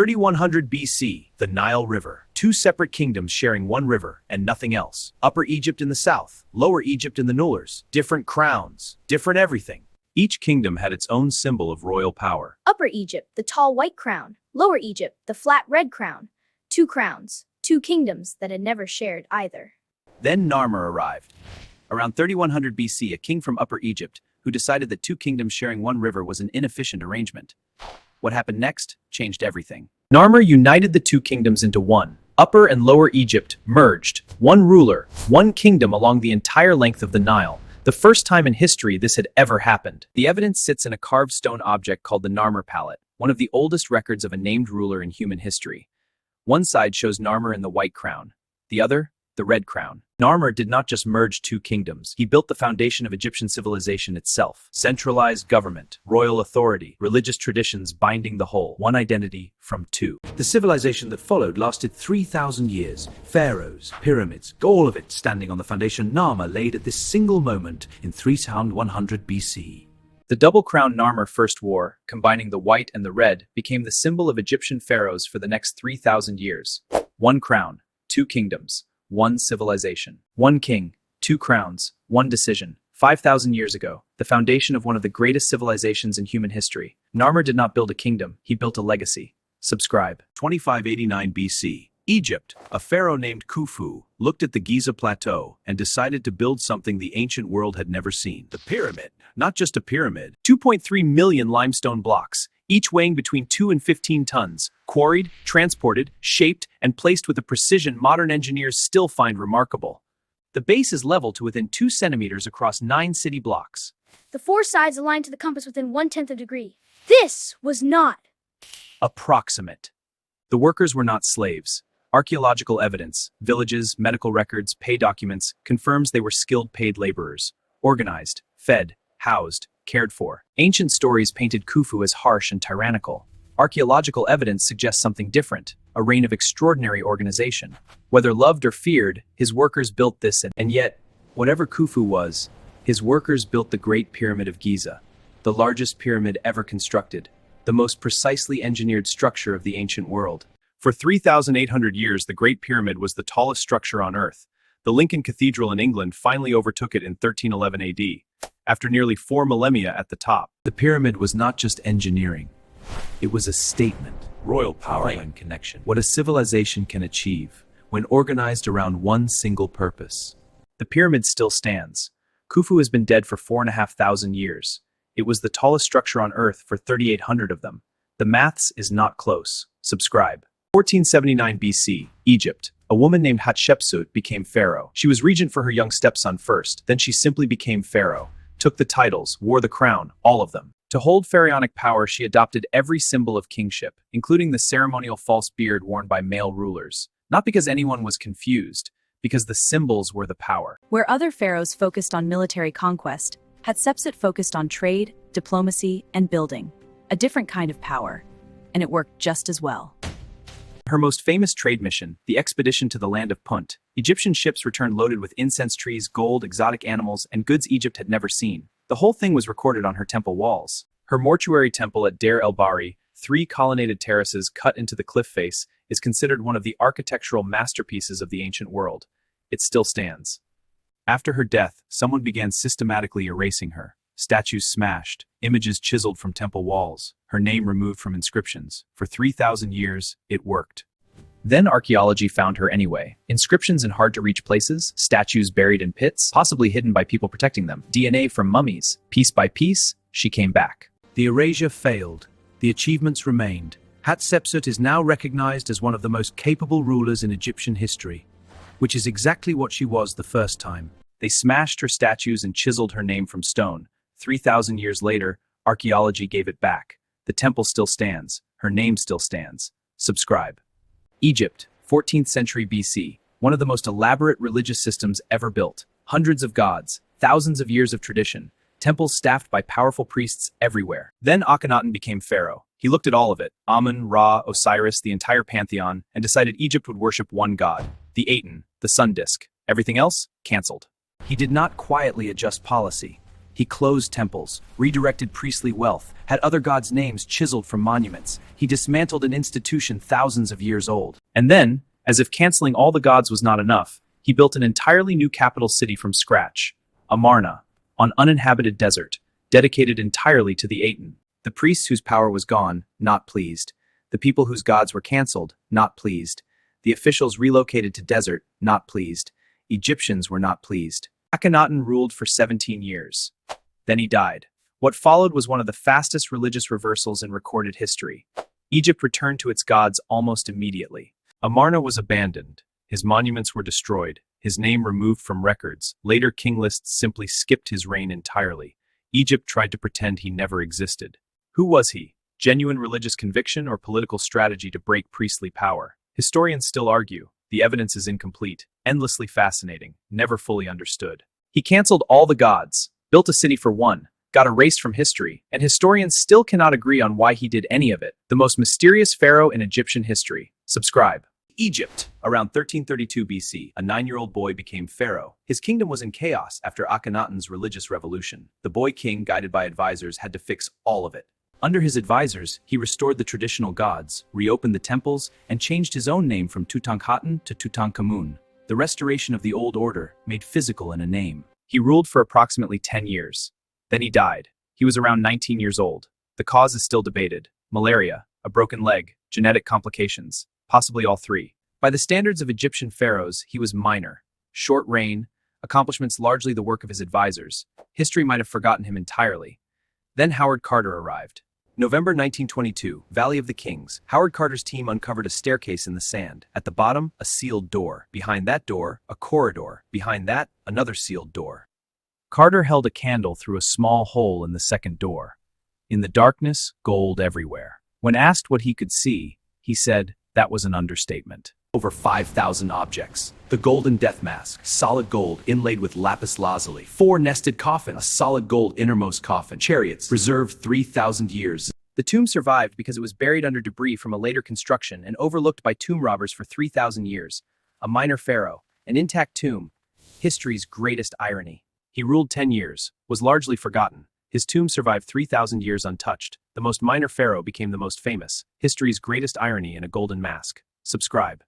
3100 BC, the Nile River. Two separate kingdoms sharing one river and nothing else. Upper Egypt in the south, Lower Egypt in the Nulers. Different crowns, different everything. Each kingdom had its own symbol of royal power. Upper Egypt, the tall white crown. Lower Egypt, the flat red crown. Two crowns, two kingdoms that had never shared either. Then Narmer arrived. Around 3100 BC, a king from Upper Egypt, who decided that two kingdoms sharing one river was an inefficient arrangement. What happened next changed everything. Narmer united the two kingdoms into one. Upper and Lower Egypt merged. One ruler, one kingdom along the entire length of the Nile. The first time in history this had ever happened. The evidence sits in a carved stone object called the Narmer palette, one of the oldest records of a named ruler in human history. One side shows Narmer in the white crown, the other, the red crown. Narmer did not just merge two kingdoms. He built the foundation of Egyptian civilization itself. Centralized government, royal authority, religious traditions binding the whole. One identity from two. The civilization that followed lasted 3,000 years. Pharaohs, pyramids, all of it standing on the foundation Narmer laid at this single moment in 3100 BC. The double crown Narmer first wore, combining the white and the red, became the symbol of Egyptian pharaohs for the next 3,000 years. One crown, two kingdoms, one civilization. One king, two crowns, one decision. 5,000 years ago, the foundation of one of the greatest civilizations in human history. Narmer did not build a kingdom, he built a legacy. Subscribe. 2589 BC. Egypt, a pharaoh named Khufu, looked at the Giza plateau and decided to build something the ancient world had never seen. The pyramid. Not just a pyramid. 2.3 million limestone blocks, each weighing between 2 and 15 tons, quarried, transported, shaped, and placed with a precision modern engineers still find remarkable. The base is level to within 2 centimeters across 9 city blocks. The four sides aligned to the compass within 1/10 of a degree. This was not Approximate. The workers were not slaves. Archaeological evidence, villages, medical records, pay documents confirms they were skilled paid laborers, organized, fed, housed, cared for. Ancient stories painted Khufu as harsh and tyrannical. Archaeological evidence suggests something different, a reign of extraordinary organization. Whether loved or feared, his workers built this and yet, whatever Khufu was, his workers built the Great Pyramid of Giza, the largest pyramid ever constructed, the most precisely engineered structure of the ancient world. For 3,800 years, the Great Pyramid was the tallest structure on Earth. The Lincoln Cathedral in England finally overtook it in 1311 AD, after nearly 4 millennia at the top. The pyramid was not just engineering. It was a statement. Royal power and connection. What a civilization can achieve when organized around one single purpose. The pyramid still stands. Khufu has been dead for 4,500 years. It was the tallest structure on Earth for 3,800 of them. The maths is not close. Subscribe. 1479 BC, Egypt. A woman named Hatshepsut became pharaoh. She was regent for her young stepson first, then she simply became pharaoh, took the titles, wore the crown, all of them. To hold pharaonic power, she adopted every symbol of kingship, including the ceremonial false beard worn by male rulers. Not because anyone was confused, because the symbols were the power. Where other pharaohs focused on military conquest, Hatshepsut focused on trade, diplomacy, and building. A different kind of power. And it worked just as well. Her most famous trade mission, the expedition to the land of Punt, Egyptian ships returned loaded with incense trees, gold, exotic animals, and goods Egypt had never seen. The whole thing was recorded on her temple walls. Her mortuary temple at Deir el-Bahri, 3 colonnaded terraces cut into the cliff face, is considered one of the architectural masterpieces of the ancient world. It still stands. After her death, someone began systematically erasing her. Statues smashed, images chiseled from temple walls, her name removed from inscriptions. For 3,000 years, it worked. Then archaeology found her anyway. Inscriptions in hard-to-reach places, statues buried in pits, possibly hidden by people protecting them, DNA from mummies. Piece by piece, she came back. The erasure failed. The achievements remained. Hatshepsut is now recognized as one of the most capable rulers in Egyptian history, which is exactly what she was the first time. They smashed her statues and chiseled her name from stone. 3,000 years later, archaeology gave it back. The temple still stands. Her name still stands. Subscribe. Egypt, 14th century BC. One of the most elaborate religious systems ever built. Hundreds of gods, thousands of years of tradition. Temples staffed by powerful priests everywhere. Then Akhenaten became pharaoh. He looked at all of it, Amun, Ra, Osiris, the entire pantheon, and decided Egypt would worship one god, the Aten, the sun disk. Everything else, cancelled. He did not quietly adjust policy. He closed temples, redirected priestly wealth, had other gods' names chiseled from monuments. He dismantled an institution thousands of years old. And then, as if canceling all the gods was not enough, he built an entirely new capital city from scratch, Amarna, on uninhabited desert, dedicated entirely to the Aten. The priests whose power was gone, not pleased. The people whose gods were cancelled, not pleased. The officials relocated to desert, not pleased. Egyptians were not pleased. Akhenaten ruled for 17 years. Then he died. What followed was one of the fastest religious reversals in recorded history. Egypt returned to its gods almost immediately. Amarna was abandoned. His monuments were destroyed. His name removed from records. Later king lists simply skipped his reign entirely. Egypt tried to pretend he never existed. Who was he? Genuine religious conviction or political strategy to break priestly power? Historians still argue. The evidence is incomplete, endlessly fascinating, never fully understood. He cancelled all the gods, built a city for one, got erased from history, and historians still cannot agree on why he did any of it. The most mysterious pharaoh in Egyptian history. Subscribe. Egypt. Around 1332 BC, a 9-year-old boy became pharaoh. His kingdom was in chaos after Akhenaten's religious revolution. The boy king, guided by advisors, had to fix all of it. Under his advisors, he restored the traditional gods, reopened the temples, and changed his own name from Tutankhaten to Tutankhamun. The restoration of the old order, made physical in a name. He ruled for approximately 10 years. Then he died. He was around 19 years old. The cause is still debated. Malaria, a broken leg, genetic complications, possibly all three. By the standards of Egyptian pharaohs, he was minor. Short reign, accomplishments largely the work of his advisors. History might have forgotten him entirely. Then Howard Carter arrived. November 1922, Valley of the Kings. Howard Carter's team uncovered a staircase in the sand. At the bottom, a sealed door. Behind that door, a corridor. Behind that, another sealed door. Carter held a candle through a small hole in the second door. In the darkness, gold everywhere. When asked what he could see, he said that was an understatement. Over 5,000 objects. The golden death mask, solid gold inlaid with lapis lazuli. 4 nested coffins, a solid gold innermost coffin. Chariots, preserved 3,000 years. The tomb survived because it was buried under debris from a later construction and overlooked by tomb robbers for 3,000 years. A minor pharaoh, an intact tomb. History's greatest irony. He ruled 10 years, was largely forgotten. His tomb survived 3,000 years untouched. The most minor pharaoh became the most famous. History's greatest irony in a golden mask. Subscribe.